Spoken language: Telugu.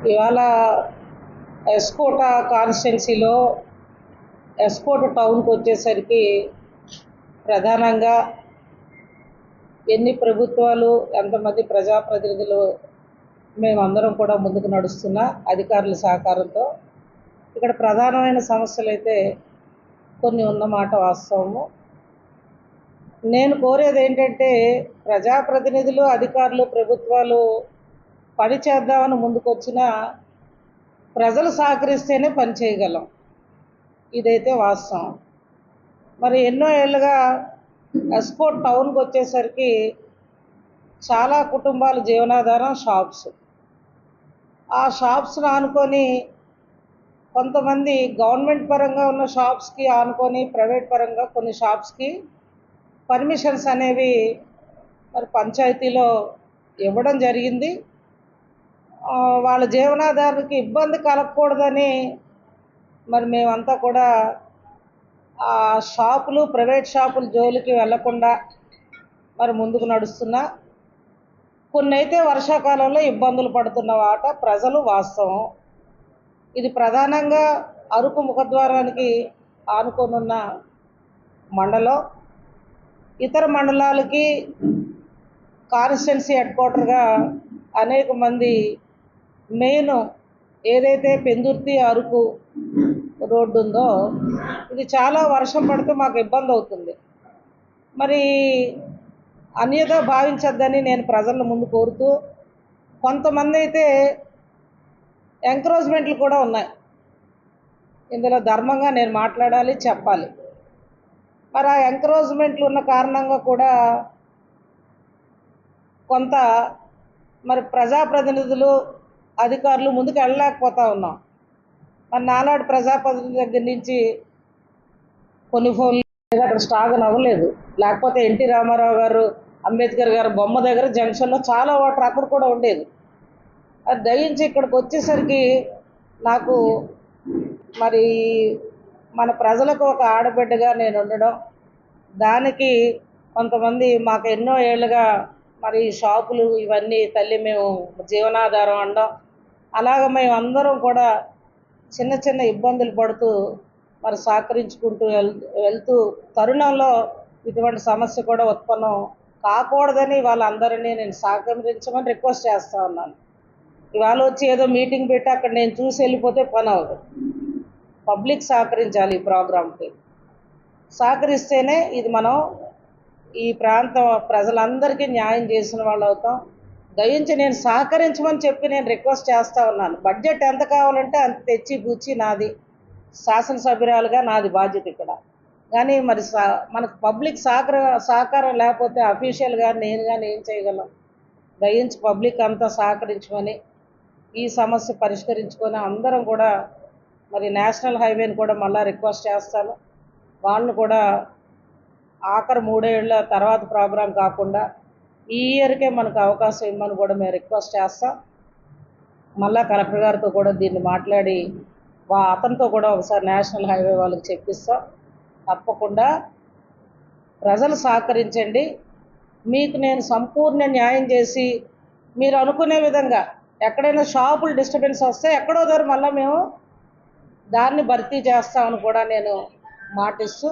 ఇవాళ ఎస్కోట కాన్స్టిట్యున్సీలో ఎస్కోట టౌన్కి వచ్చేసరికి ప్రధానంగా ఎన్ని ప్రభుత్వాలు ఎంతమంది ప్రజాప్రతినిధులు మేమందరం కూడా ముందుకు నడుస్తున్నా అధికారుల సహకారంతో ఇక్కడ ప్రధానమైన సమస్యలు అయితే కొన్ని ఉన్నమాట వాస్తవము. నేను కోరేది ఏంటంటే ప్రజాప్రతినిధులు అధికారులు ప్రభుత్వాలు పని చేద్దామని ముందుకొచ్చిన ప్రజలు సహకరిస్తేనే పని చేయగలం. ఇదైతే వాస్తవం. మరి ఎన్నో ఏళ్ళుగా ఎస్కోట్ టౌన్కి వచ్చేసరికి చాలా కుటుంబాల జీవనాధారం షాప్స్. ఆ షాప్స్ను ఆనుకొని కొంతమంది గవర్నమెంట్ పరంగా ఉన్న షాప్స్కి ఆనుకొని ప్రైవేట్ పరంగా కొన్ని షాప్స్కి పర్మిషన్స్ అనేవి మరి పంచాయతీలో ఇవ్వడం జరిగింది. వాళ్ళ జీవనాధారానికి ఇబ్బంది కలగకూడదని మరి మేమంతా కూడా ఆ షాపులు ప్రైవేట్ షాపుల జోలికి వెళ్లకుండా మరి ముందుకు నడుస్తున్నా. కొన్ని అయితే వర్షాకాలంలో ఇబ్బందులు పడుతున్న వాట ప్రజలు వాస్తవం. ఇది ప్రధానంగా అరకు ముఖద్వారానికి ఆనుకొనున్న మండలం. ఇతర మండలాలకి కాన్స్టిట్యున్సీ హెడ్ క్వార్టర్గా అనేక మంది మెయిన్ ఏదైతే పెందుర్తి అరకు రోడ్డు ఉందో ఇది చాలా వర్షం పడితే మాకు ఇబ్బంది అవుతుంది. మరి అన్యదా భావించద్దని నేను ప్రజల ముందు కోరుతూ, కొంతమంది అయితే ఎంకరేజ్మెంట్లు కూడా ఉన్నాయి. ఇందులో ధర్మంగా నేను మాట్లాడాలి, చెప్పాలి. మరి ఆ ఎంకరేజ్మెంట్లు ఉన్న కారణంగా కూడా కొంత మరి ప్రజాప్రతినిధులు అధికారులు ముందుకు వెళ్ళలేకపోతా ఉన్నాం. మరి నాలాంటి ప్రజాప్రతినిధి దగ్గర నుంచి కొన్ని ఫోన్లు అక్కడ స్టాక్ అవ్వలేదు. లేకపోతే ఎన్టీ రామారావు గారు అంబేద్కర్ గారు బొమ్మ దగ్గర జంక్షన్లో చాలా వాటర్ అక్కడ కూడా ఉండేది. అది దయించి ఇక్కడికి వచ్చేసరికి నాకు మరి మన ప్రజలకు ఒక ఆడబిడ్డగా నేను ఉండడం, దానికి కొంతమంది మాకు ఎన్నో ఏళ్ళుగా మరి షాపులు ఇవన్నీ తల్లి మేము జీవనాధారం అనడం, అలాగ మేము అందరం కూడా చిన్న చిన్న ఇబ్బందులు పడుతూ మరి సహకరించుకుంటూ వెళ్తూ తరుణంలో ఇటువంటి సమస్య కూడా ఉత్పన్నం కాకూడదని వాళ్ళందరినీ నేను సహకరించమని రిక్వెస్ట్ చేస్తూ ఉన్నాను. ఇవాళ వచ్చి ఏదో మీటింగ్ పెట్టి అక్కడ నేను చూసి వెళ్ళిపోతే పని అవ్వదు. పబ్లిక్ సహకరించాలి. ఈ ప్రోగ్రాంకి సహకరిస్తేనే ఇది మనం ఈ ప్రాంత ప్రజలందరికీ న్యాయం చేసిన వాళ్ళు అవుతాం. దయించి నేను సహకరించమని చెప్పి నేను రిక్వెస్ట్ చేస్తూ ఉన్నాను. బడ్జెట్ ఎంత కావాలంటే అంత తెచ్చి బుచ్చి నాది, శాసనసభ్యురాలుగా నాది బాధ్యత ఇక్కడ. కానీ మరి మనకు పబ్లిక్ సహకారం లేకపోతే అఫీషియల్గా నేను కానీ ఏం చేయగలం? దయించి పబ్లిక్ అంతా సహకరించుకొని ఈ సమస్య పరిష్కరించుకొని అందరం కూడా మరి నేషనల్ హైవేని కూడా మళ్ళీ రిక్వెస్ట్ చేస్తాను. వాళ్ళని కూడా ఆఖరి 3 ఏళ్ళ తర్వాత ప్రోగ్రాం కాకుండా ఈ ఇయర్కే మనకు అవకాశం ఇవ్వమని కూడా మేము రిక్వెస్ట్ చేస్తాం. మళ్ళా కలెక్టర్ గారితో కూడా దీన్ని మాట్లాడి అతనితో కూడా ఒకసారి నేషనల్ హైవే వాళ్ళకి చెప్పిస్తాం. తప్పకుండా ప్రజలు సహకరించండి. మీకు నేను సంపూర్ణ న్యాయం చేసి మీరు అనుకునే విధంగా ఎక్కడైనా షాపులు డిస్టర్బెన్స్ వస్తే ఎక్కడో దగ్గర మళ్ళీ మేము దాన్ని భర్తీ చేస్తామని కూడా నేను మాటిస్తూ